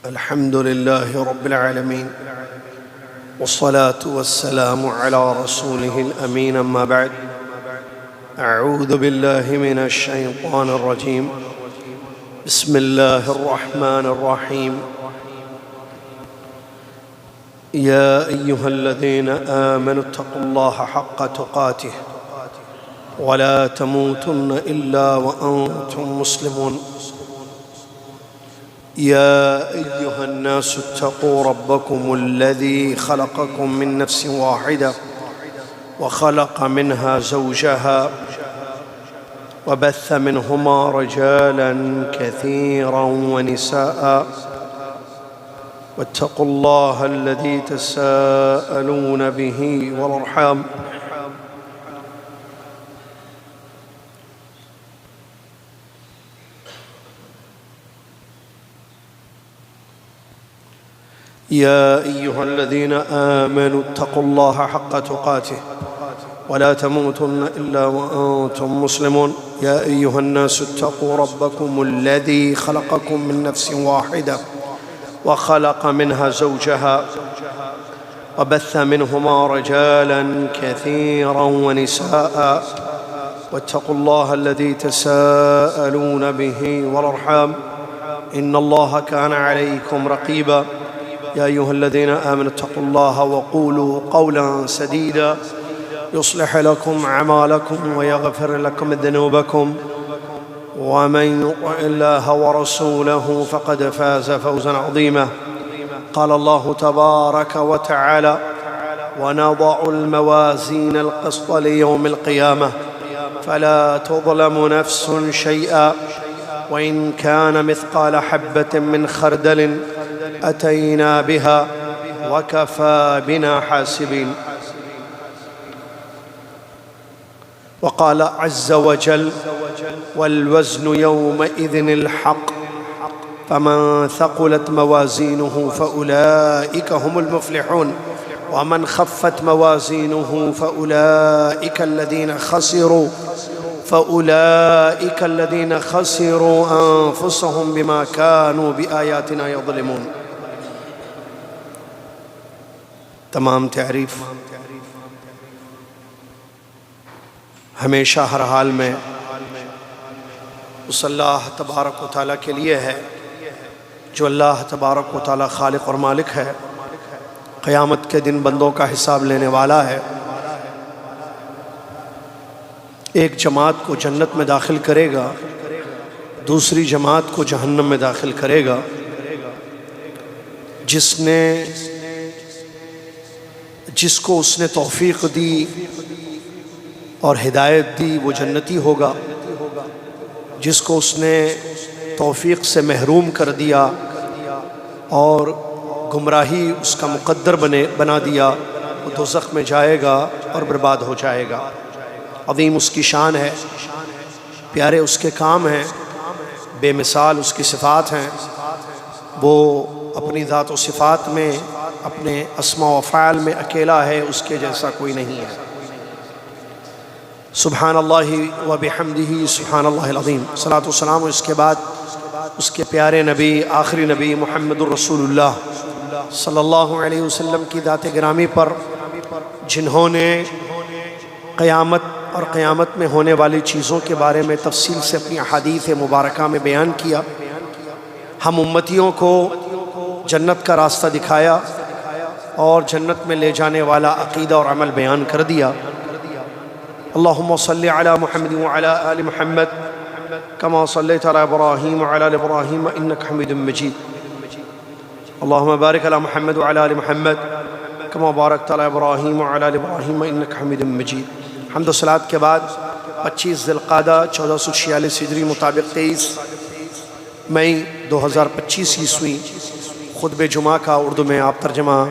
الحمد لله رب العالمين والصلاة والسلام على رسوله الأمين أما بعد أعوذ بالله من الشيطان الرجيم بسم الله الرحمن الرحيم يا أيها الذين آمنوا اتقوا الله حق تقاته ولا تموتن إلا وأنتم مسلمون يا أيها الناس اتقوا ربكم الذي خلقكم من نفس واحدة وخلق منها زوجها وبث منهما رجالا كثيرا ونساء واتقوا الله الذي تساءلون به والأرحام يا أيها الذين آمنوا اتقوا الله حق تقاته ولا تموتن إلا وأنتم مسلمون يا أيها الناس اتقوا ربكم الذي خلقكم من نفس واحدة وخلق منها زوجها وبث منهما رجالا كثيرا ونساء واتقوا الله الذي تساءلون به والأرحام إن الله كان عليكم رقيبا يا أيها الذين آمنوا اتقوا الله وقولوا قولا سديدا يصلح لكم أعمالكم ويغفر لكم ذنوبكم ومن يطع الله ورسوله فقد فاز فوزا عظيما قال الله تبارك وتعالى ونضع الموازين القسط ليوم القيامة فلا تظلم نفس شيئا وإن كان مثقال حبة من خردل أتينا بها وكفى بنا حاسبين وقال عز وجل والوزن يومئذ الحق فمن ثقلت موازينه فأولئك هم المفلحون ومن خفت موازينه فأولئك الذين خسروا أنفسهم بما كانوا بآياتنا يظلمون تمام تعریف ہمیشہ ہر حال میں اس اللہ تبارک و تعالیٰ کے لیے ہے جو اللہ تبارک و تعالیٰ خالق اور مالک ہے، قیامت کے دن بندوں کا حساب لینے والا ہے، ایک جماعت کو جنت میں داخل کرے گا، دوسری جماعت کو جہنم میں داخل کرے گا۔ جس کو اس نے توفیق دی اور ہدایت دی وہ جنتی ہوگا، جس کو اس نے توفیق سے محروم کر دیا اور گمراہی اس کا مقدر بنا دیا وہ دوزخ میں جائے گا اور برباد ہو جائے گا۔ عظیم اس کی شان ہے، پیارے اس کے کام ہیں، بے مثال اس کی صفات ہیں، وہ اپنی ذات و صفات میں اپنے اسماء و افعال میں اکیلا ہے، اس کے جیسا کوئی نہیں ہے۔ سبحان اللہ و بحمدہ سبحان اللہ العظیم۔ صلاۃ والسلام اس کے بعد اس کے پیارے نبی، آخری نبی محمد الرسول اللہ صلی اللہ علیہ وسلم کی ذات گرامی پر، جنہوں نے قیامت اور قیامت میں ہونے والی چیزوں کے بارے میں تفصیل سے اپنی احادیث مبارکہ میں بیان کیا، ہم امتیوں کو جنت کا راستہ دکھایا اور جنت میں لے جانے والا عقیدہ اور عمل بیان کر دیا۔ اللہم صلی علی محمد وعلی آل محمد کما صلیت علی ابراہیم وعلی آل ابراہیم انک حمید مجید۔ اللہم بارک علی محمد وعلی آل محمد کما بارکت علی ابراہیم وعلی آل ابراہیم انک حمید مجید۔ حمد و صلاۃ کے بعد 25 ذی القعدہ 1446 ہجری مطابق 23 مئی 2025 عیسوی خطب جمعہ کا اردو میں آپ ترجمہ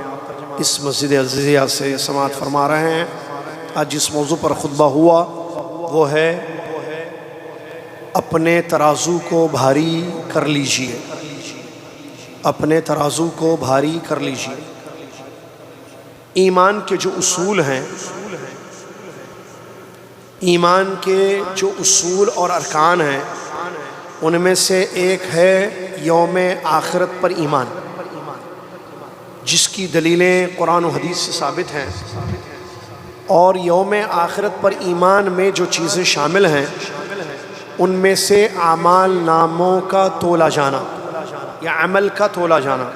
اس مسجد عزیزیہ سے سماعت فرما رہے ہیں۔ آج جس موضوع پر خطبہ ہوا وہ ہے اپنے ترازو کو بھاری کر لیجئے، اپنے ترازو کو بھاری کر لیجئے۔ ایمان کے جو اصول ہیں، ایمان کے جو اصول اور ارکان ہیں، ان میں سے ایک ہے یوم آخرت پر ایمان، جس کی دلیلیں قرآن و حدیث سے ثابت ہیں، اور یوم آخرت پر ایمان میں جو چیزیں شامل ہیں ان میں سے اعمال ناموں کا تولا جانا یا عمل کا تولا جانا۔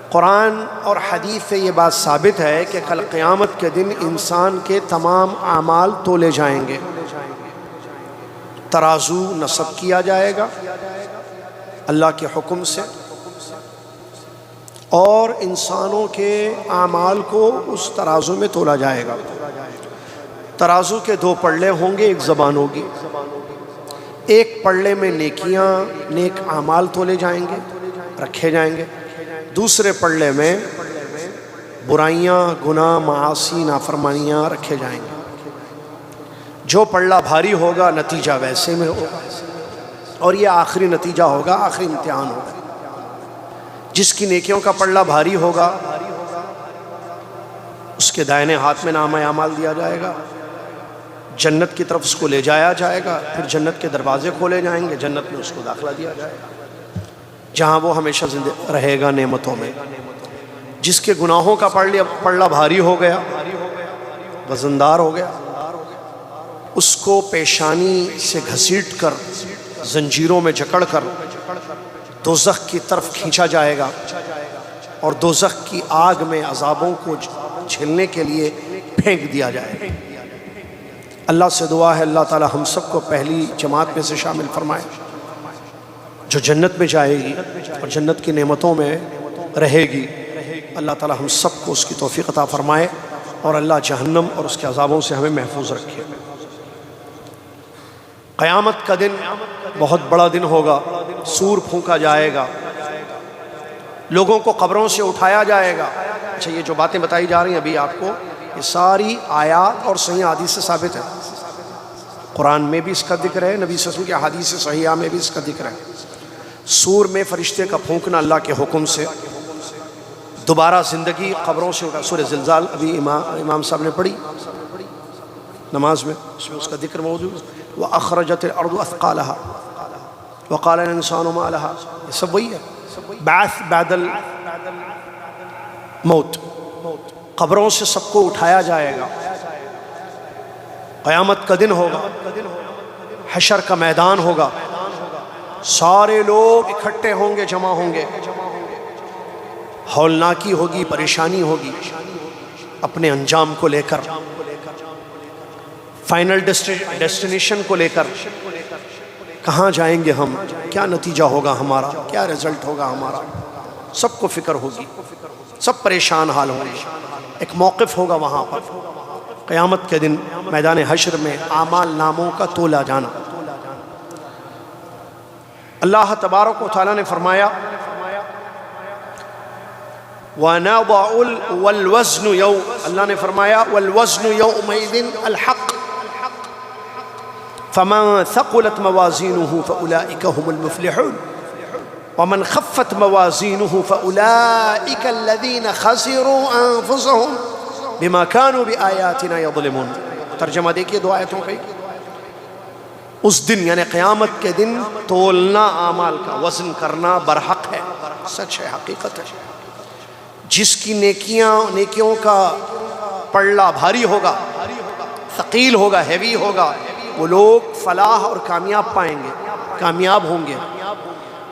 قرآن اور حدیث سے یہ بات ثابت ہے کہ کل قیامت کے دن انسان کے تمام اعمال تولے جائیں گے، ترازو نصب کیا جائے گا اللہ کے حکم سے، اور انسانوں کے اعمال کو اس ترازو میں تولا جائے گا۔ ترازو کے دو پلڑے ہوں گے، ایک زبان ہوگی، ایک پلڑے میں نیکیاں، نیک اعمال تولے جائیں گے، رکھے جائیں گے، دوسرے پلڑے میں برائیاں، گناہ، معاصی، نافرمانیاں رکھے جائیں گے۔ جو پلڑا بھاری ہوگا نتیجہ ویسے میں ہوگا، اور یہ آخری نتیجہ ہوگا، آخری امتحان ہوگا۔ جس کی نیکیوں کا پلڑا بھاری ہوگا اس کے دائنے ہاتھ میں نامہ اعمال دیا جائے گا، جنت کی طرف اس کو لے جایا جائے گا، پھر جنت کے دروازے کھولے جائیں گے، جنت میں اس کو داخلہ دیا جائے گا، جہاں وہ ہمیشہ زندہ رہے گا نعمتوں میں۔ جس کے گناہوں کا پلڑا بھاری ہو گیا، وزندار ہو گیا، اس کو پیشانی سے گھسیٹ کر، زنجیروں میں جکڑ کر دوزخ کی طرف کھینچا جائے گا، اور دوزخ کی آگ میں عذابوں کو جھیلنے کے لیے پھینک دیا جائے گا۔ اللہ سے دعا ہے اللہ تعالی ہم سب کو پہلی جماعت میں سے شامل فرمائے جو جنت میں جائے گی اور جنت کی نعمتوں میں رہے گی۔ اللہ تعالی ہم سب کو اس کی توفیق عطا فرمائے، اور اللہ جہنم اور اس کے عذابوں سے ہمیں محفوظ رکھے۔ قیامت کا دن بہت بڑا دن ہوگا، سور پھونکا جائے گا، لوگوں کو قبروں سے اٹھایا جائے گا۔ اچھا، یہ جو باتیں بتائی جا رہی ہیں ابھی آپ کو، یہ ساری آیات اور صحیح حدیث سے ثابت ہے۔ قرآن میں بھی اس کا ذکر ہے، نبی صلی اللہ علیہ وسلم کی حدیث صحیحہ میں بھی اس کا ذکر ہے۔ سور میں فرشتے کا پھونکنا اللہ کے حکم سے، دوبارہ زندگی قبروں سے اٹھا۔ سورہ زلزال ابھی امام صاحب نے پڑھی نماز میں، اس میں اس کا ذکر موجود ہے۔ وَأَخْرَجَتِ الْأَرْضُ أَثْقَالَهَا وَقَالَ الْإِنسَانُ مَا لَهَا، یہ سب وہی ہے، بعث بعد الموت، قبروں سے سب کو اٹھایا جائے گا۔ قیامت کا دن ہوگا، حشر کا میدان ہوگا، سارے لوگ اکٹھے ہوں گے، جمع ہوں گے، ہولناکی ہوگی، پریشانی ہوگی اپنے انجام کو لے کر، فائنل ڈیسٹینیشن کو لے کر، کہاں جائیں گے ہم، کیا نتیجہ ہوگا ہمارا، کیا رزلٹ ہوگا ہمارا، سب کو فکر ہوگی، سب پریشان حال ہوں گے۔ ایک موقف ہوگا وہاں پر قیامت کے دن میدان حشر میں، اعمال ناموں کا تولا جانا۔ اللہ تبارک و تعالیٰ نے فرمایا وَنَضَعُ وَالْوَزْنُ يَوْمَ، اللہ نے فرمایا وَالْوَزْنُ يَوْمَئِذٍ الْحَقُّ فَمَنْ ثَقُلَتْ مَوَازِينُهُ فَأُولَئِكَ هُمُ الْمُفْلِحُونَ وَمَنْ خَفَّتْ مَوَازِينُهُ فَأُولَئِكَ الَّذِينَ خَسِرُوا أَنفُسَهُمْ بِمَا كَانُوا بِآيَاتِنَا يَظْلِمُونَ۔ ترجمہ دیکھیے دو آیتوں کا، اس دن یعنی قیامت کے دن تولنا اعمال کا، وزن کرنا برحق ہے، سچ ہے، حقیقت ہے۔ جس کی نیکیوں کا پلڑا بھاری ہوگا، ثقیل ہوگا، ہیوی ہوگا، وہ لوگ فلاح اور کامیاب پائیں گے، کامیاب ہوں گے۔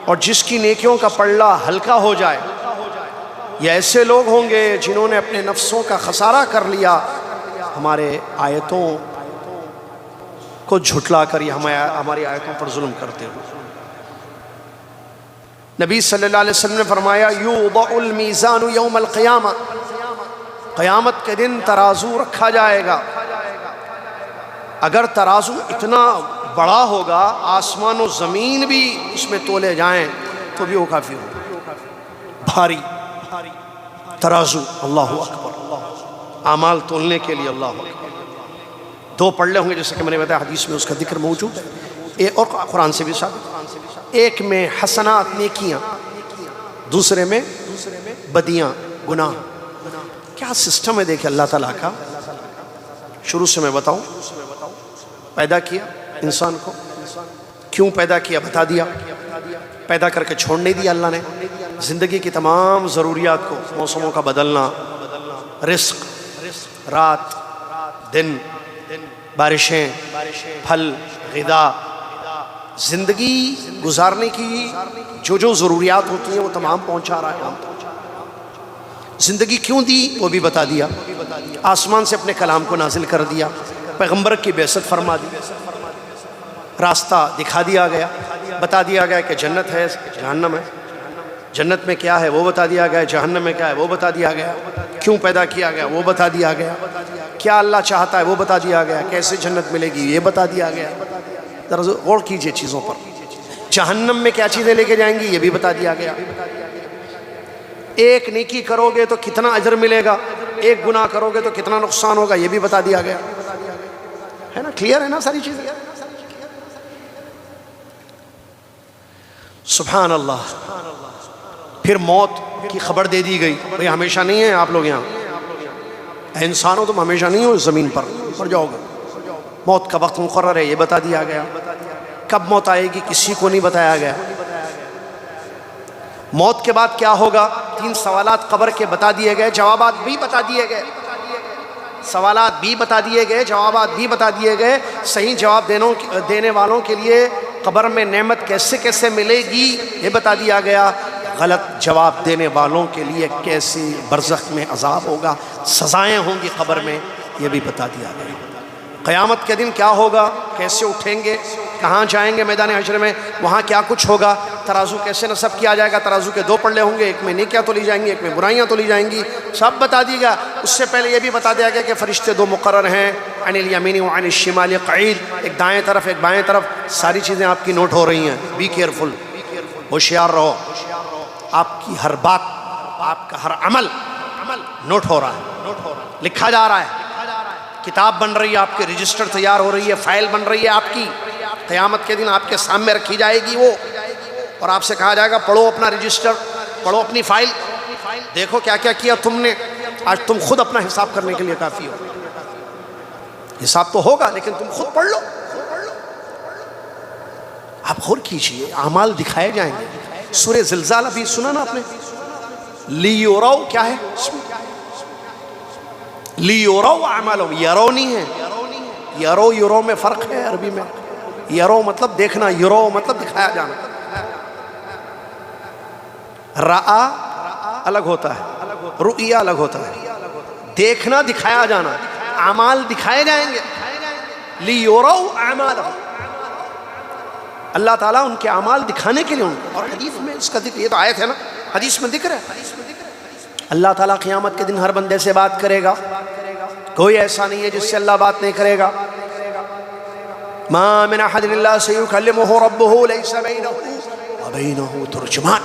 اور جس کی نیکیوں کا پلڑا ہلکا ہو جائے، یہ ایسے لوگ ہوں گے جنہوں نے اپنے نفسوں کا خسارہ کر لیا، ہمارے آیتوں کو جھٹلا کر یہ ہماری آیتوں پر ظلم کرتے ہوئے۔ نبی صلی اللہ علیہ وسلم نے فرمایا یوضع المیزان یوم القیامہ، قیامت کے دن ترازو رکھا جائے گا۔ اگر ترازو اتنا بڑا ہوگا، آسمان و زمین بھی اس میں تولے جائیں تو بھی وہ کافی ہوگا، بھاری ترازو۔ اللہ اکبر، اعمال تولنے کے لیے اللہ اکبر۔ دو پلڑے ہوں گے جیسا کہ میں نے بتایا، حدیث میں اس کا ذکر موجود ہے، اور قرآن سے بھی ثابت۔ ایک میں حسنات نیکیاں، دوسرے میں بدیاں گناہ۔ کیا سسٹم ہے دیکھیں اللہ تعالیٰ کا۔ شروع سے میں بتاؤں، پیدا کیا انسان کو، کیوں پیدا کیا بتا دیا، پیدا کر کے چھوڑ نہیں دیا اللہ نے. زندگی کی تمام ضروریات کو، موسموں کا بدلنا، رزق، رات دن، بارشیں، پھل، غذا، زندگی گزارنے کی جو ضروریات ہوتی ہیں وہ تمام پہنچا رہا ہے ہم تک. زندگی کیوں دی وہ بھی بتا دیا. آسمان سے اپنے کلام کو نازل کر دیا، پیغمبر کی بعثت فرما دی، راستہ دکھا دیا گیا، بتا دیا گیا کہ جنت ہے جہنم ہے، جنت میں کیا ہے وہ بتا دیا گیا، جہنم میں کیا ہے وہ بتا دیا گیا، کیوں پیدا کیا گیا وہ بتا دیا گیا، کیا اللہ چاہتا ہے وہ بتا دیا گیا، کیسے جنت ملے گی یہ بتا دیا گیا. ذرا غور کیجئے چیزوں پر. جہنم میں کیا چیزیں لے کے جائیں گی یہ بھی بتا دیا گیا. ایک نیکی کرو گے تو کتنا اجر ملے گا، ایک گناہ کرو گے تو کتنا نقصان ہوگا یہ بھی بتا دیا گیا. ہے نا، کلیئر ہے نا ساری چیزیں. سبحان اللہ. پھر موت کی خبر دے دی گئی، بھئی ہمیشہ نہیں ہیں آپ لوگ یہاں، اے انسانوں تم ہمیشہ نہیں ہو اس زمین پر، مر جاؤ گے. موت کا وقت مقرر ہے یہ بتا دیا گیا. کب موت آئے گی کسی کو نہیں بتایا گیا. موت کے بعد کیا ہوگا، 3 سوالات قبر کے بتا دیے گئے، جوابات بھی بتا دیے گئے. سوالات بھی بتا دیے گئے، جوابات بھی بتا دیے گئے. صحیح جواب دینے والوں کے لیے قبر میں نعمت کیسے کیسے ملے گی یہ بتا دیا گیا. غلط جواب دینے والوں کے لیے کیسے برزخ میں عذاب ہوگا، سزائیں ہوں گی قبر میں یہ بھی بتا دیا گیا. قیامت کے دن کیا ہوگا، کیسے اٹھیں گے، کہاں جائیں گے میدان حشر میں، وہاں کیا کچھ ہوگا، ترازو کیسے نصب کیا جائے گا. ترازو کے 2 پلڑے ہوں گے، ایک میں نیکیاں تولی جائیں گی، ایک میں برائیاں تولی جائیں گی، سب بتا دیا گیا. اس سے پہلے یہ بھی بتا دیا گیا کہ فرشتے 2 مقرر ہیں، عن الیمین وعن الشمال قعید، ایک دائیں طرف ایک بائیں طرف. ساری چیزیں آپ کی نوٹ ہو رہی ہیں. بی کیئرفل، ہوشیار رہو. آپ کی ہر بات، آپ کا ہر عمل نوٹ ہو رہا ہے، لکھا جا رہا ہے. کتاب بن رہی ہے آپ کے، رجسٹر تیار ہو رہی ہے، فائل بن رہی ہے آپ کی. قیامت کے دن آپ کے سامنے رکھی جائے گی وہ، اور آپ سے کہا جائے گا پڑھو اپنا رجسٹر، پڑھو اپنی فائل، دیکھو کیا کیا کیا تم نے. آج تم خود اپنا حساب کرنے کے لیے کافی ہو. حساب تو ہوگا لیکن تم خود پڑھ لو. آپ غور کیجئے، اعمال دکھائے جائیں گے. سورہ زلزال ابھی سنا نا آپ نے، لیورو کیا ہے، لیورو اعمالهم، یرو نہیں ہے، یرو یورو میں فرق ہے. عربی میں یرو مطلب دیکھنا، یرو مطلب دکھایا جانا. رآ الگ ہوتا ہے، رؤیا الگ ہوتا ہے. دیکھنا دکھایا جانا، اعمال دکھائے جائیں گے. لیورو اعمالهم، اللہ تعالیٰ ان کے اعمال دکھانے کے لیے ان کو. اور حدیث میں اس کا ذکر، یہ تو آیت ہے نا، حدیث میں ذکر ہے. اللہ تعالیٰ قیامت کے دن ہر بندے سے بات کرے گا، کوئی ایسا نہیں ہے جس سے اللہ بات نہیں کرے گا. ما من احد الا سيكلمه ربه ليس بينه وبينه ترجمان،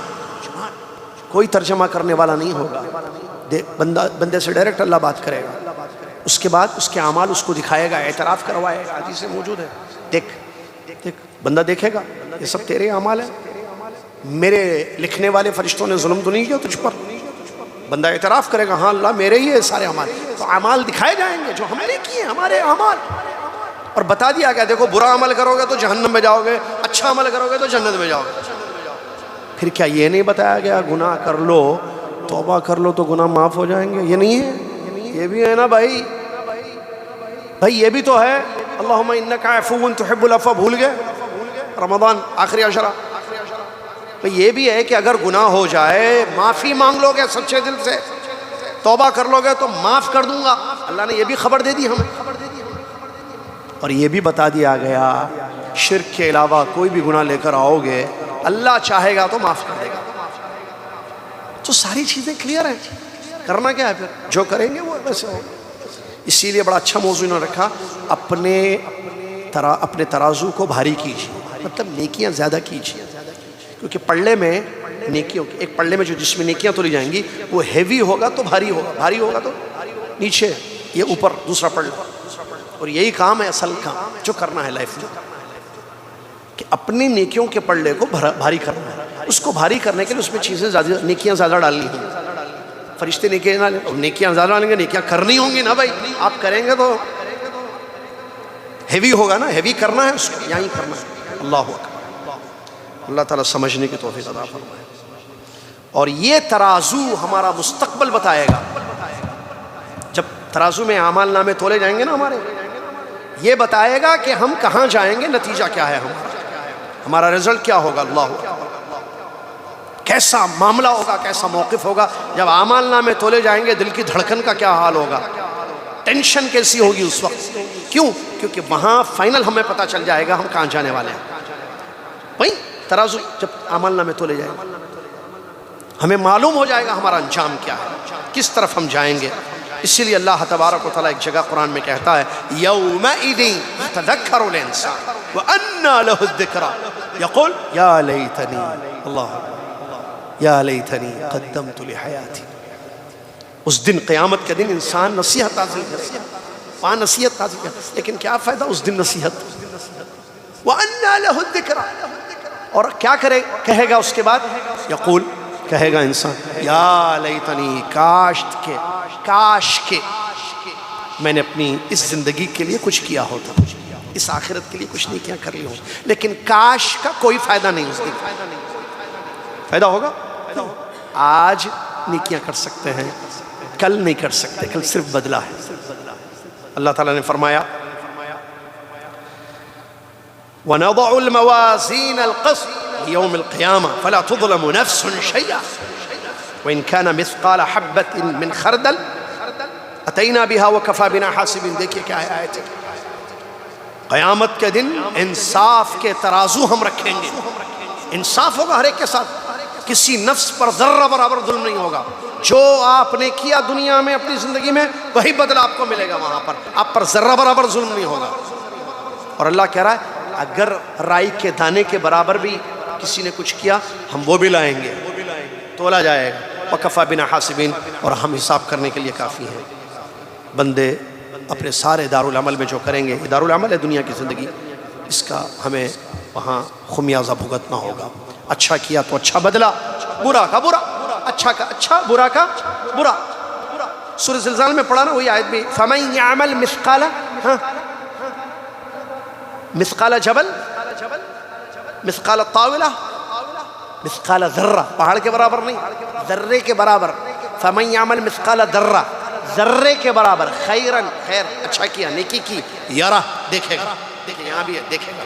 کوئی ترجمہ کرنے والا نہیں ہوگا. بندے سے ڈائریکٹ اللہ بات کرے گا. اس کے بعد اس کے اعمال اس کو دکھائے گا، اعتراف کروائے گا. حدیث میں موجود ہے، دیکھ دیکھ. بندہ دیکھے گا یہ سب تیرے اعمال ہیں، میرے لکھنے والے فرشتوں نے ظلم تو نہیں کیا تجھ پر. بندہ اعتراف کرے گا ہاں اللہ میرے ہی ہے سارے اعمال. تو اعمال دکھائے جائیں گے جو ہم نے کیے، ہمارے اعمال. اور بتا دیا گیا دیکھو برا عمل کرو گے تو جہنم میں جاؤ گے، اچھا عمل کرو گے تو جنت میں جاؤ گے. پھر کیا یہ نہیں بتایا گیا گناہ کر لو، توبہ کر لو تو گناہ معاف ہو جائیں گے؟ یہ نہیں ہے، یہ بھی ہے نا بھائی. بھائی یہ بھی تو ہے، اللہم انک عفو تحب العفو. بھول گئے رمضان آخری عشرہ. یہ بھی ہے کہ اگر گناہ ہو جائے معافی مانگ لو گے سچے دل سے، توبہ کر لو گے تو معاف کر دوں گا. اللہ نے یہ بھی خبر دے دی ہمیں. اور یہ بھی بتا دیا گیا شرک کے علاوہ کوئی بھی گناہ لے کر آؤ گے اللہ چاہے گا تو معاف کر دے گا. تو ساری چیزیں کلیئر ہیں. کرنا کیا ہے پھر، جو کریں گے وہ ویسے ہوگا. اسی لیے بڑا اچھا موضوع انہوں نے رکھا، اپنے ترازو کو بھاری کیجیے، مطلب نیکیاں زیادہ کیجیے. کیونکہ پلڑے میں نیکیوں کے، ایک پلڑے میں جو جس میں نیکیاں تولی جائیں گی وہ ہیوی ہوگا تو بھاری ہوگا، بھاری ہوگا تو نیچے، یہ اوپر دوسرا پلڑا. اور یہی کام ہے، اصل کام جو کرنا ہے لائف میں، کہ اپنی نیکیوں کے پلڑے کو بھاری کرنا ہے. اس کو بھاری کرنے کے لیے اس میں چیزیں زیادہ، نیکیاں زیادہ ڈالنی ہیں. فرشتے نیکیاں ڈالیں، نیکیاں زیادہ ڈالیں گے، نیکیاں کرنی ہوں گی نا بھائی. آپ کریں گے تو ہیوی ہوگا نا، ہیوی کرنا ہے اس کو، یہاں ہی کرنا ہے. اللہ اکبر. اللہ تعالیٰ سمجھنے کی توفیق عطا فرمائے۔ اور یہ ترازو ہمارا مستقبل بتائے گا۔ جب ترازو میں اعمال نامے تولے جائیں گے نا ہمارے، یہ بتائے گا کہ ہم کہاں جائیں گے، نتیجہ کیا ہے ہمارا رزلٹ کیا ہوگا، اللہ کیسا معاملہ ہوگا، کیسا موقف ہوگا۔ جب اعمال نامے تولے جائیں گے دل کی دھڑکن کا کیا حال ہوگا، ٹینشن کیسی ہوگی اس وقت۔ کیوں؟ کیونکہ وہاں فائنل ہمیں پتہ چل جائے گا ہم کہاں جانے والے ہیں۔ بھائی ترازو جب اعمال نامے تولے جائیں گے ہمیں معلوم ہو جائے گا ہمارا انجام کیا ہے، کس طرف ہم جائیں گے۔ اسی لیے اللہ تبارک و تعالیٰ ایک جگہ قرآن میں کہتا ہے یومئذ یتذکر الانسان وانى له الذکری یقول یا لیتنی اللہ یا لیتنی قدمت لحیاتی۔ اس دن قیامت کے دن انسان نصیحت حاصل کرے، وہاں نصیحت حاصل کرے، لیکن کیا فائدہ اس دن نصیحت، وانى له الذکری، اور کیا کہے گا اس کے بعد، یقول کہے گا انسان یا لیتنی کاش کے میں نے اپنی اس زندگی کے لیے کچھ کیا ہوتا، اس آخرت کے لیے کچھ نہیں کیا کر لی ہوں۔ لیکن کاش کا کوئی فائدہ نہیں، اس دن فائدہ ہوگا؟ آج نیکیاں کر سکتے ہیں، کل نہیں کر سکتے، کل صرف بدلہ ہے۔ اللہ تعالیٰ نے فرمایا وَنَضَعُ الْمَوَازِينَ الْقِسْطَ لِيَوْمِ الْقِيَامَةِ فَلَا تُظْلَمُ نَفْسٌ شَيْئًا وَإِنْ كَانَ مِثْقَالَ حَبَّةٍ مِّنْ خَرْدَلٍ أَتَيْنَا بِهَا وَكَفَى بِنَا حَاسِبِينَ۔ دیکھیے کیا ہے آیت، قیامت کے دن انصاف کے ترازو ہم رکھیں گے، انصاف ہوگا ہر ایک کے ساتھ، کسی نفس پر ذرہ برابر ظلم نہیں ہوگا۔ جو آپ نے کیا دنیا میں اپنی زندگی میں وہی بدلہ آپ کو ملے گا، وہاں پر آپ پر ذرہ برابر ظلم نہیں ہوگا۔ اور اللہ کہہ رہا ہے اگر رائی کے دانے کے برابر بھی کسی نے کچھ کیا ہم وہ بھی لائیں گے، تولا جائے گا۔ وَكَفَى بِنَا حَاسِبِينَ، اور ہم حساب کرنے کے لیے کافی ہیں۔ بندے اپنے سارے دارالعمل میں جو کریں گے، یہ دارالعمل ہے دنیا کی زندگی، اس کا ہمیں وہاں خمیازہ بھگتنا ہوگا۔ اچھا کیا تو اچھا بدلہ، برا کا برا، اچھا کا اچھا، برا کا برا۔ سورہ زلزال میں پڑھا نا وہی آیت بھی، فَمَن يَعْمَلْ مثقال جبل، مثقال طاولہ، مثقال ذرہ، پہاڑ کے برابر نہیں، ذرے کے برابر۔ فَمَن يَعْمَلْ مثقال ذرہ، ذرے کے برابر، خیراً، خیر اچھا کیا، نیکی کی، یرہ دیکھے گا، دیکھیں یہاں بھی ہے، دیکھے گا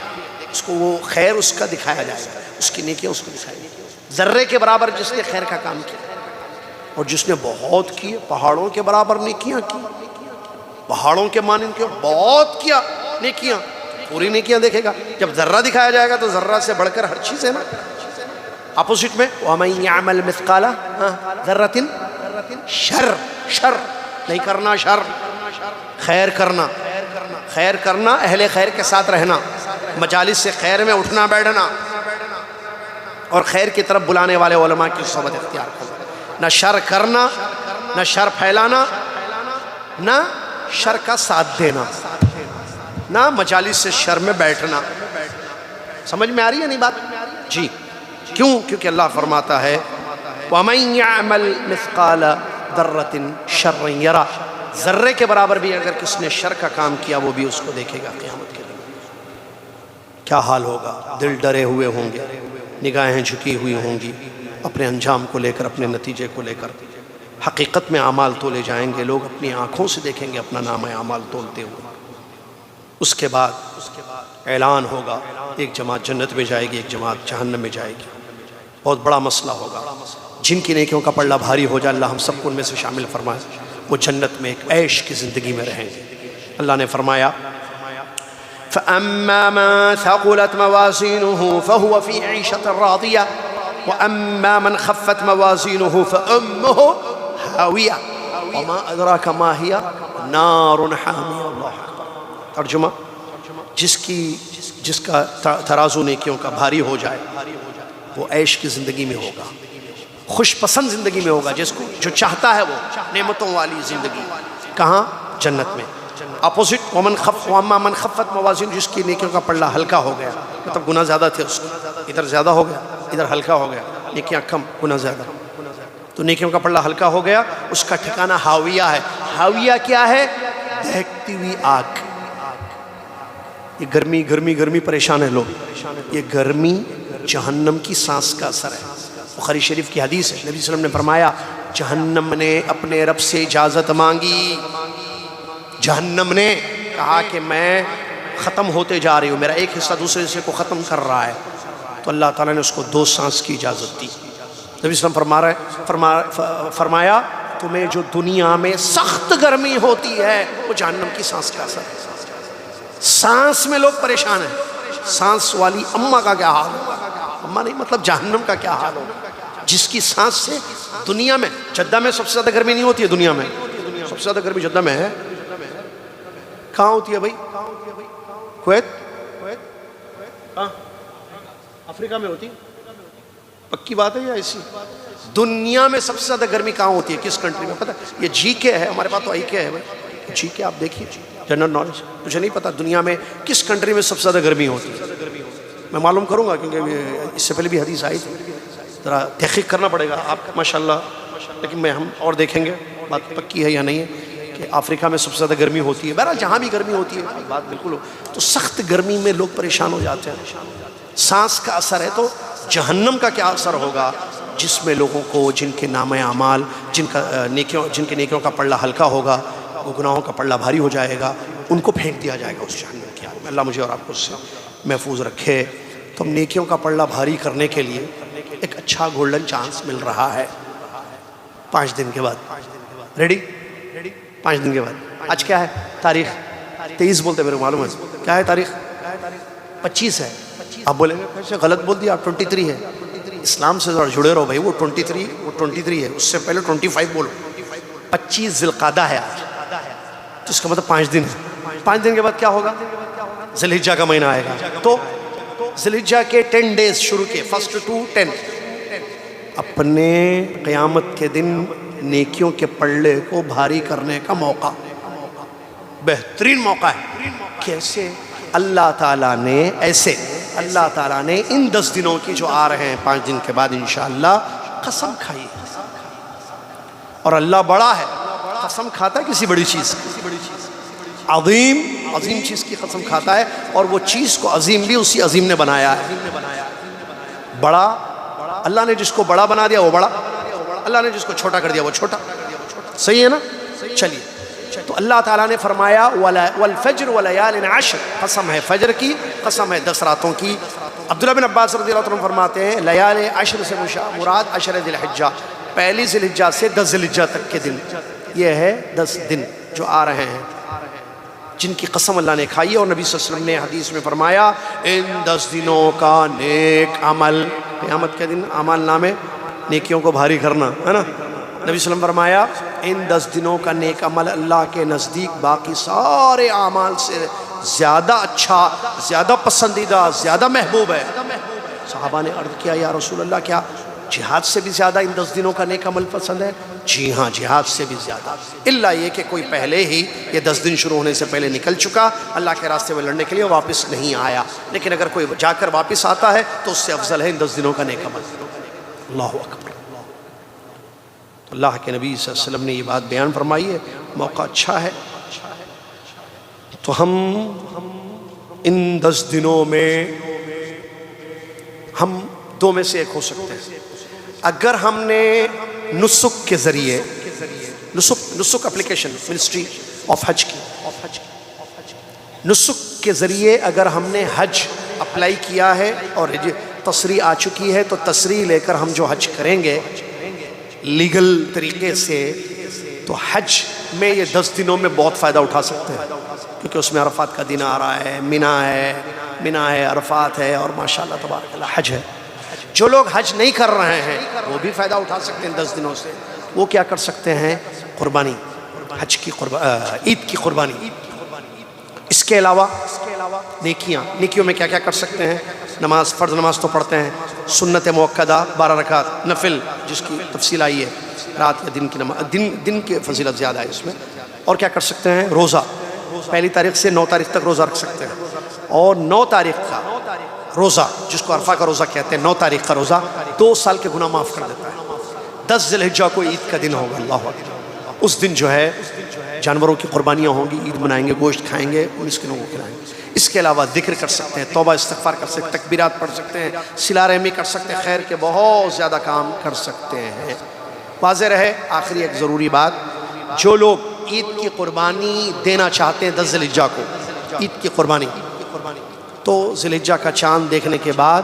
اس کو، وہ خیر اس کا دکھایا جائے گا، اس کی نیکیاں اس کو دکھائی گی۔ ذرے کے برابر جس نے خیر کا کام کیا، اور جس نے بہت کیے، پہاڑوں کے برابر نیکیاں کی، پہاڑوں کے مانند کیا، بہت کیا نیکیاں، پوری نیکیاں دیکھے گا۔ جب ذرہ دکھایا جائے گا تو ذرہ سے بڑھ کر ہر چیز ہے نا۔ اپوزٹ میں وَمَن يَعْمَلْ مِثْقَالَ ذَرَّةٍ شر نہیں کرنا، شر خیر کرنا، خیر کرنا، اہل خیر کے ساتھ رہنا، مجالس سے خیر میں اٹھنا بیٹھنا، اور خیر کی طرف بلانے والے علماء کی صحبت اختیار کرنا۔ نہ شر کرنا، نہ شر پھیلانا، نہ شر کا ساتھ دینا، نہ مجالس سے شر میں بیٹھنا۔ سمجھ میں آ رہی ہے نہیں بات؟ جی کیوں؟ کیونکہ اللہ فرماتا ہے وَمَن يَعْمَلْ مِثْقَالَ ذَرَّةٍ شَرًّا يَرَهُ، ذرے کے برابر بھی اگر کس نے شر کا کام کیا وہ بھی اس کو دیکھے گا قیامت کے دن۔ کیا حال ہوگا؟ دل ڈرے ہوئے ہوں گے، نگاہیں جھکی ہوئی ہوں گی اپنے انجام کو لے کر، اپنے نتیجے کو لے کر۔ حقیقت میں اعمال تولے جائیں گے، لوگ اپنی آنکھوں سے دیکھیں گے اپنا نام اعمال تولتے ہوئے۔ اس کے بعد اعلان ہوگا، ایک جماعت جنت میں جائے گی، ایک جماعت جہنم میں جائے گی۔ بہت بڑا مسئلہ ہوگا۔ جن کی نیکیوں کا پلڑا بھاری ہو جائے اللہ ہم سب کو ان میں سے شامل فرمائے، وہ جنت میں ایک عیش کی زندگی میں رہیں گے۔ اللہ نے فرمایا فَأَمَّا مَن ثَقُلَتْ مَوَازِينُهُ فَهُوَ فِي عِيشَةٍ رَاضِيَةٍ وَأَمَّا مَنْ خَفَّتْ مَوَازِينُهُ فَأُمُّهُ هَاوِيَةٌ وَمَا أَدْرَاكَ مَا هِيَ نَارٌ حَامِيَةٌ۔ اللہ اکبر۔ ترجمہ، جس کا ترازو نیکیوں کا بھاری ہو جائے وہ عیش کی زندگی میں ہوگا، خوش پسند زندگی میں ہوگا، جس کو جو چاہتا ہے وہ نعمتوں والی زندگی۔ کہاں؟ جنت میں۔ اپوزٹ وَأَمَّا مَنْ خَفَّتْ مَوَازِينُهُ، جس کی نیکیوں کا پلڑا ہلکا ہو گیا، مطلب گناہ زیادہ تھے اس کو، ادھر زیادہ ہو گیا، ادھر ہلکا ہو گیا، نیکیاں کم، گناہ زیادہ، تو نیکیوں کا پلڑا ہلکا ہو گیا، اس کا ٹھکانہ ہاویہ ہے۔ ہاویہ کیا ہے؟ دہکتی ہوئی آگ۔ یہ گرمی پریشان ہے لوگ، یہ گرمی جہنم کی سانس کا اثر ہے۔ بخاری شریف کی حدیث ہے، نبی صلی اللہ علیہ وسلم نے فرمایا جہنم نے اپنے رب سے اجازت مانگی، جہنم نے کہا کہ میں ختم ہوتے جا رہی ہوں، میرا ایک حصہ دوسرے حصے کو ختم کر رہا ہے، تو اللہ تعالیٰ نے اس کو 2 سانس کی اجازت دی۔ نبی صلی اللہ علیہ وسلم فرمایا تمہیں جو دنیا میں سخت گرمی ہوتی ہے وہ جہنم کی سانس کا اثر ہے۔ سانس میں لوگ پریشان ہیں، سانس والی اماں کا کیا حال ہوگا، اماں نہیں مطلب جہنم کا کیا حال ہوگا، جس کی سانس سے دنیا میں، جدہ میں سب سے زیادہ گرمی نہیں ہوتی ہے دنیا میں، سب سے زیادہ گرمی جدہ میں ہے، کہاں ہوتی ہے بھائی؟ کویت؟ کہاں؟ افریقہ میں ہوتی؟ پکی بات ہے یا ایسی؟ دنیا میں سب سے زیادہ گرمی کہاں ہوتی ہے، کس کنٹری میں پتہ؟ یہ جی کے ہے، ہمارے پاس تو آئی کے ہے بھائی، جی کے آپ دیکھیے، جنرل نالج، مجھے نہیں پتا دنیا میں کس کنٹری میں سب سے زیادہ گرمی ہوتی ہے، میں معلوم کروں گا کیونکہ اس سے پہلے بھی حدیث آئی تھی، ذرا تحقیق کرنا پڑے گا آپ ماشاءاللہ، لیکن ہم اور دیکھیں گے بات پکی ہے یا نہیں ہے کہ افریقہ میں سب سے زیادہ گرمی ہوتی ہے۔ بہرحال جہاں بھی گرمی ہوتی ہے بات بالکل ہو، تو سخت گرمی میں لوگ پریشان ہو جاتے ہیں، سانس کا اثر ہے، تو جہنم کا کیا اثر ہوگا جس میں لوگوں کو جن کے نام اعمال، جن کے نیکیوں کا پلڑا ہلکا ہوگا، وہ گناہوں کا پلڑا بھاری ہو جائے گا، ان کو پھینک دیا جائے گا اس جہنم کی آگ میں۔ اللہ مجھے اور آپ کو اس سے محفوظ رکھے۔ تو ہم نیکیوں کا پلڑا بھاری کرنے کے لیے ایک اچھا گولڈن چانس مل رہا ہے 5 دن کے بعد، ریڈی؟ 5 دن کے بعد، آج کیا ہے تاریخ؟ 23 بولتے میرے معلوم ہے، کیا ہے تاریخ؟ 25 ہے، آپ بولیں گے کیسے غلط بول دیا، 23 ہے، اسلام سے ذرا جڑے رہو بھائی، وہ 23 ہے، اس سے پہلے 25 بولو، 25 ذی القعدہ ہے آج، تو اس کا مطلب 5 دن ہے۔ 5 دن کے بعد کیا ہوگا؟ ذی الحجہ کا مہینہ آئے گا، تو ذی الحجہ کے 10 ڈیز شروع کے 1 to 10 اپنے قیامت کے دن نیکیوں کے پلڑے کو بھاری کرنے کا موقع، بہترین موقع ہے۔ کیسے؟ اللہ تعالیٰ نے ان 10 دنوں کی جو آ رہے ہیں 5 دن کے بعد انشاءاللہ قسم کھائی، اور اللہ بڑا ہے، قسم کھاتا ہے کسی بڑی چیز کی، عظیم چیز کی قسم کھاتا ہے، اور وہ چیز کو عظیم بھی اسی عظیم نے بنایا ہے۔ بڑا اللہ نے جس کو بڑا بنا دیا وہ بڑا، اللہ نے جس کو چھوٹا کر دیا وہ چھوٹا، صحیح ہے نا؟ چلیے، تو اللہ تعالیٰ نے فرمایا والفجر ولیال عشر، قسم ہے فجر کی، قسم ہے 10 راتوں کی۔ عبداللہ بن عباس رضی اللہ عنہ فرماتے ہیں لیال عشر سے مراد 10 ذی الحجہ، پہلی ذی الحجہ سے 10 ذی الحجہ تک کے دن، یہ ہے 10 دن جو آ رہے ہیں جن کی قسم اللہ نے کھائی ہے، اور نبی صلی اللہ علیہ وسلم نے حدیث میں فرمایا ان 10 دنوں کا نیک عمل، قیامت کے دن اعمال نامے نیکیوں کو بھاری کرنا ہے نا، نبی صلی اللہ علیہ وسلم فرمایا ان 10 دنوں کا نیک عمل اللہ کے نزدیک باقی سارے اعمال سے زیادہ اچھا، زیادہ پسندیدہ، زیادہ محبوب ہے۔ صحابہ نے عرض کیا یا رسول اللہ کیا جہاد سے بھی زیادہ ان 10 دنوں کا نیک عمل پسند ہے؟ جی ہاں، جہاد سے بھی زیادہ، اللہ یہ کہ کوئی پہلے ہی یہ 10 دن شروع ہونے سے پہلے نکل چکا اللہ کے راستے میں لڑنے کے لیے، واپس نہیں آیا، لیکن اگر کوئی جا کر واپس آتا ہے تو اس سے افضل ہے ان 10 دنوں کا نیک عمل۔ اللہ اکبر۔ تو اللہ کے نبی صلی اللہ علیہ وسلم نے یہ بات بیان فرمائی ہے، موقع اچھا ہے، تو ہم ان 10 دنوں میں ہم 2 میں سے ایک ہو سکتے ہیں۔ اگر ہم نے نسک کے ذریعے، نسک اپلیکیشن منسٹری آف حج کی، نسک کے ذریعے اگر ہم نے حج اپلائی کیا ہے اور تصریح آ چکی ہے، تو تصریح لے کر ہم جو حج کریں گے لیگل طریقے سے، تو حج میں یہ 10 دنوں میں بہت فائدہ اٹھا سکتے ہیں، کیونکہ اس میں عرفات کا دن آ رہا ہے، منا ہے، عرفات ہے، اور ماشاءاللہ تبارک اللہ حج ہے۔ جو لوگ حج نہیں کر رہے ہیں وہ بھی فائدہ اٹھا سکتے ہیں 10 دنوں سے۔ وہ کیا کر سکتے ہیں؟ قربانی، حج کی عید کی قربانی۔ اس کے علاوہ نیکیوں میں کیا کیا کر سکتے ہیں؟ نماز، فرض نماز تو پڑھتے ہیں، سنت موقدہ 12 رکعت، نفل جس کی تفصیل آئی ہے، رات یا دن کی نماز، دن کی فضیلت زیادہ ہے اس میں۔ اور کیا کر سکتے ہیں؟ روزہ، 1 تاریخ سے 9 تاریخ تک روزہ رکھ سکتے ہیں، اور 9 تاریخ کا روزہ جس کو عرفہ کا روزہ کہتے ہیں، 9 تاریخ کا روزہ 2 سال کے گناہ معاف کر دیتا ہے۔ 10 ذی الحجہ کو عید کا دن ہوگا، اللہ اکبر، اس دن جو ہے جانوروں کی قربانیاں ہوں گی، عید منائیں گے، گوشت کھائیں گے، مسکینوں کو کھلائیں گے۔ اس کے علاوہ ذکر کر سکتے ہیں، توبہ استغفار کر سکتے ہیں، تکبیرات پڑھ سکتے ہیں، صلہ رحمی کر سکتے ہیں، خیر کے بہت زیادہ کام کر سکتے ہیں۔ واضح رہے، آخری ایک ضروری بات، جو لوگ عید کی قربانی دینا چاہتے ہیں 10 ذی الحجہ کو، عید کی قربانی، تو ذی الحجہ کا چاند دیکھنے کے بعد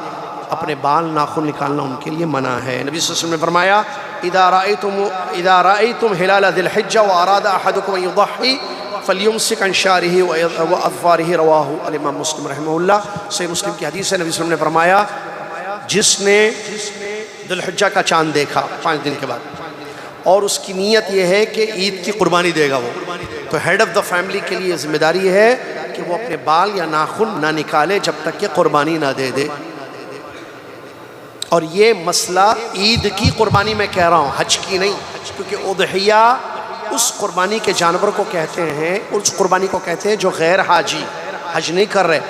اپنے بال ناخن نکالنا ان کے لیے منع ہے۔ نبی صلی اللہ علیہ وسلم نے فرمایا اذا رأيتم ہلال ذی الحجہ واراد احدکم ان یضحی فلیمسک عن شعرہ واظفارہ، رواہ الامام مسلم رحمہ اللہ۔ صحیح مسلم کی حدیث ہے، نبی صلی اللہ علیہ وسلم نے فرمایا جس نے ذی الحجہ کا چاند دیکھا 5 دن کے بعد اور اس کی نیت یہ ہے کہ عید کی قربانی دے گا، وہ تو ہیڈ آف دا فیملی کے لیے ذمہ داری ہے کہ وہ اپنے بال یا ناخن نہ نکالے جب تک کہ قربانی نہ دے دے۔ اور یہ مسئلہ عید کی قربانی میں کہہ رہا ہوں، حج کی نہیں، کیونکہ اضحیہ اس قربانی کے جانور کو کہتے ہیں، اس قربانی کو کہتے ہیں جو غیر حاجی، حج نہیں کر رہے،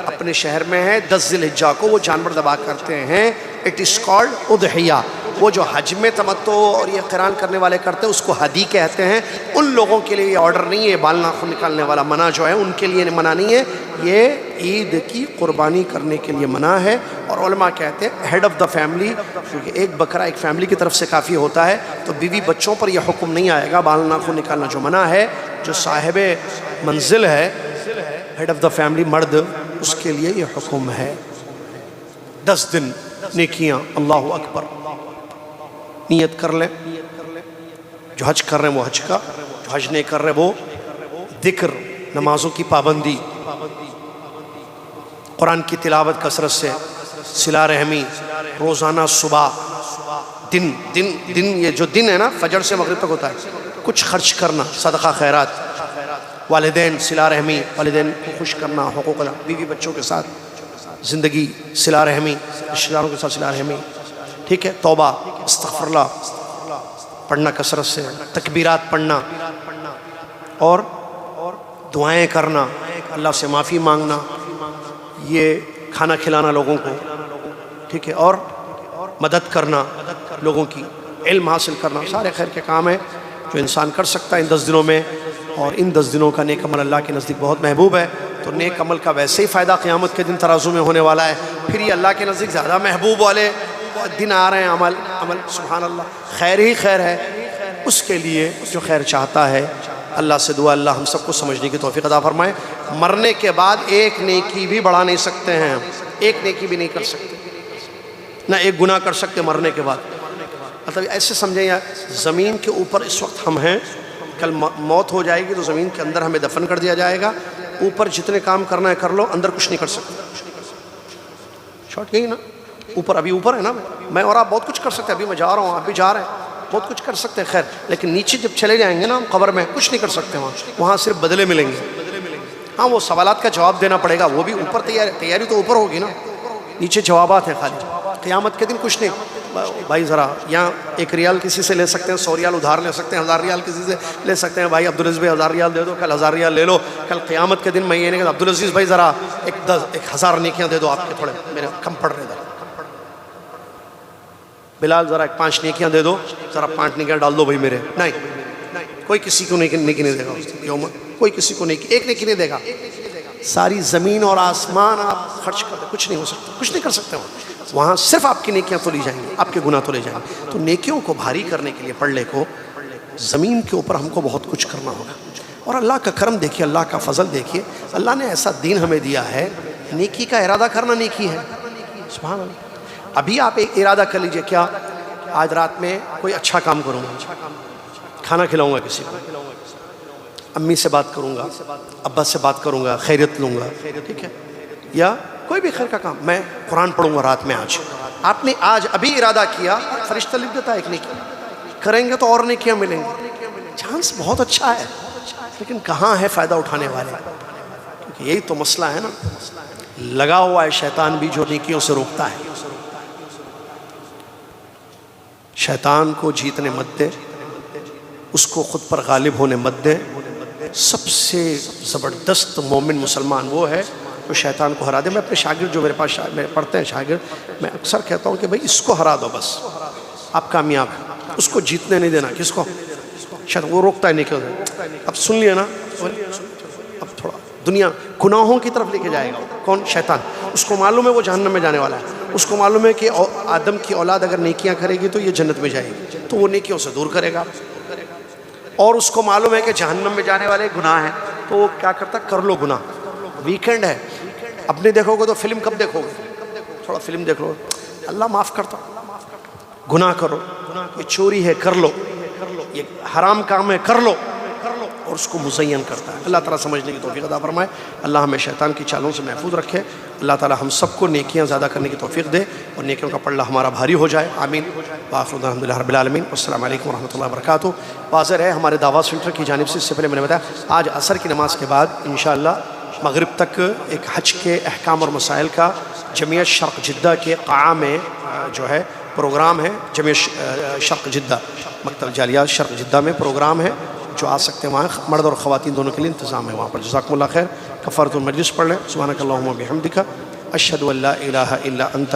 اپنے شہر میں ہے 10 ذی الحجہ کو وہ جانور ذبح کرتے ہیں، اٹ از کالڈ اضحیہ۔ وہ جو حج میں تمتع اور یہ قران کرنے والے کرتے ہیں اس کو ہدی کہتے ہیں۔ ان لوگوں کے لیے یہ آرڈر نہیں ہے، بال ناخن نکالنے والا منع جو ہے ان کے لیے منع نہیں ہے، یہ عید کی قربانی کرنے کے لیے منع ہے۔ اور علماء کہتے ہیں ہیڈ آف دا فیملی، کیونکہ ایک بکرا ایک فیملی کی طرف سے کافی ہوتا ہے، تو بیوی بچوں پر یہ حکم نہیں آئے گا، بال ناخن نکالنا جو منع ہے، جو صاحب منزل ہے ہیڈ آف دا فیملی مرد، اس کے لیے یہ حکم ہے۔ 10 دن نیکیاں، اللہ اکبر، نیت کر لیں، جو حج کر رہے ہیں وہ حج کا، جو حج نہیں کر رہے وہ ذکر، نمازوں کی پابندی، قرآن کی تلاوت کثرت سے، صلہ رحمی، روزانہ صبح دن یہ جو دن ہے نا فجر سے مغرب تک ہوتا ہے، کچھ خرچ کرنا، صدقہ خیرات، والدین صلہ رحمی، والدین کو خوش کرنا، حقوق ادا، بیوی بچوں کے ساتھ زندگی، صلہ رحمی، رشتہ داروں کے ساتھ صلہ رحمی، ٹھیک ہے، توبہ، استغفر اللہ پڑھنا کثرت سے، تکبیرات پڑھنا اور دعائیں کرنا، اللہ سے معافی مانگنا، یہ کھانا کھلانا لوگوں کو، ٹھیک ہے، اور مدد کرنا لوگوں کی، علم حاصل کرنا، سارے خیر کے کام ہیں جو انسان کر سکتا ہے ان 10 دنوں میں۔ اور ان 10 دنوں کا نیک عمل اللہ کے نزدیک بہت محبوب ہے، تو نیک عمل کا ویسے ہی فائدہ قیامت کے دن ترازو میں ہونے والا ہے، پھر یہ اللہ کے نزدیک زیادہ محبوب والے دن آ رہے ہیں، عمل سبحان اللہ، خیر ہی خیر ہے اس کے لیے جو خیر چاہتا ہے۔ اللہ سے دعا اللہ ہم سب کو سمجھنے کی توفیق عطا فرمائے۔ مرنے کے بعد ایک نیکی بھی بڑھا نہیں سکتے ہیں، ایک نیکی بھی نہیں کر سکتے، نہ ایک گناہ کر سکتے مرنے کے بعد۔ مطلب ایسے سمجھیں یا زمین کے اوپر اس وقت ہم ہیں، کل موت ہو جائے گی تو زمین کے اندر ہمیں دفن کر دیا جائے گا، اوپر جتنے کام کرنا ہے کر لو، اندر کچھ نہیں کر سکتے۔ شارٹ یہی نا، اوپر ابھی اوپر ہے نا، میں اور آپ بہت کچھ کر سکتے ہیں، ابھی میں جا رہا ہوں، آپ بھی جا رہے ہیں، بہت کچھ کر سکتے ہیں خیر، لیکن نیچے جب چلے جائیں گے نا ہم قبر میں کچھ نہیں کر سکتے، وہاں صرف بدلے ملیں گے۔ ہاں وہ سوالات کا جواب دینا پڑے گا، وہ بھی اوپر تیاری تو اوپر ہوگی نا، نیچے جوابات ہیں خالی۔ قیامت کے دن کچھ نہیں بھائی، ذرا یہاں 1 ریال کسی سے لے سکتے ہیں، 100 ریال ادھار لے سکتے ہیں، 1000 ریال کسی سے لے سکتے ہیں، بھائی عبدالعزیز بھائی 1000 ریال دے دو، کل 1000 ریال لے لو، کل قیامت کے دن میں یہ نہیں کہتا عبدالعزیز بھائی ذرا 1000 نیکیاں دے دو آپ کے، تھوڑے میرے کم پڑ رہے ذرا، بلال ذرا 5 نیکیاں دے دو، ذرا 5 نیکیاں ڈال دو بھائی میرے، نہیں، کوئی کسی کو نیکی نہیں دے گا یوم، کوئی کسی کو ایک نیکی نہیں دے گا، ساری زمین اور آسمان آپ خرچ کر دیں، کچھ نہیں ہو سکتا، کچھ نہیں کر سکتے وہاں صرف آپ کی نیکیاں تو لی جائیں گی، آپ کے گناہ تو لے جائیں گے۔ تو نیکیوں کو بھاری کرنے کے لیے پڑھنے کو زمین کے اوپر ہم کو بہت کچھ کرنا ہوگا، اور اللہ کا کرم دیکھیے، اللہ کا فضل دیکھیے، اللہ نے ایسا دین ہمیں دیا ہے، نیکی کا ارادہ کرنا نیکی ہے، سبحان اللہ۔ ابھی آپ ایک ارادہ کر لیجئے، کیا آج رات میں کوئی اچھا کام کروں گا، کھانا کھلاؤں گا کسی کو، امی سے بات کروں گا، ابا سے بات کروں گا، خیریت لوں گا، ٹھیک ہے، یا کوئی بھی خیر کا کام، میں قرآن پڑھوں گا رات میں، آج آپ نے آج ابھی ارادہ کیا، فرشتہ لکھ دیتا ہے ایک نیکی، کریں گے تو اور نیکیاں ملیں گی، چانس بہت اچھا ہے، لیکن کہاں ہے فائدہ اٹھانے والے، کیونکہ یہی تو مسئلہ ہے نا، لگا ہوا ہے شیطان بھی جو نیکیوں سے روکتا ہے۔ شیطان کو جیتنے مت دے، اس کو خود پر غالب ہونے مت دے۔ سب سے زبردست مومن مسلمان وہ ہے جو شیطان کو ہرا دے۔ میں اپنے شاگرد جو میرے پاس پڑھتے ہیں شاگرد، میں اکثر کہتا ہوں کہ بھائی اس کو ہرا دو، بس آپ کامیاب، اس کو جیتنے نہیں دینا۔ کس کو؟ شیطان وہ روکتا ہے نیکی سے. اب سن لیا نا, اب تھوڑا دنیا گناہوں کی طرف لے کے جائے گا. کون؟ شیطان. اس کو معلوم ہے وہ جہنم میں جانے والا ہے. اس کو معلوم ہے کہ آدم کی اولاد اگر نیکیاں کرے گی تو یہ جنت میں جائے گی, تو وہ نیکیوں سے دور کرے گا. اور اس کو معلوم ہے کہ جہنم میں جانے والے گناہ ہیں, تو وہ کیا کرتا؟ کر لو گناہ. ویکینڈ ہے, اپنے دیکھو گے تو فلم کب دیکھو گے؟ تھوڑا فلم دیکھ لو, اللہ معاف کرتا. گناہ کرو, یہ چوری ہے کر لو, یہ حرام کام ہے کر لو, اور اس کو مزین کرتا ہے. اللہ تعالیٰ سمجھنے کی توفیق عطا فرمائے. اللہ ہمیں شیطان کی چالوں سے محفوظ رکھے. اللہ تعالیٰ ہم سب کو نیکیاں زیادہ کرنے کی توفیق دے اور نیکیوں کا پلڑا ہمارا بھاری ہو جائے. آمین. وآخر دعوانا الحمدللہ رب العالمین. السلام علیکم ورحمۃ اللہ وبرکاتہ. واضح ہے ہمارے دعویٰ سینٹر کی جانب سے, اس سے پہلے میں نے بتایا آج عصر کی نماز کے بعد انشاءاللہ مغرب تک ایک حج کے احکام اور مسائل کا جمعیت شرق جدہ کے قاعہ میں جو ہے پروگرام ہے. جمعیت شرق جدہ, مکتب جالیات شرق جدہ میں پروگرام ہے. جو آ سکتے ہیں وہاں, مرد اور خواتین دونوں کے لیے انتظام ہے وہاں پر. جزاکم اللہ خیر. کفارۃ المجلس پڑھ لیں. سبحانک اللہم و بحمدک, اشہد ان لا الہ الا انت,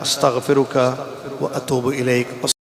استغفرک و اتوب الیک.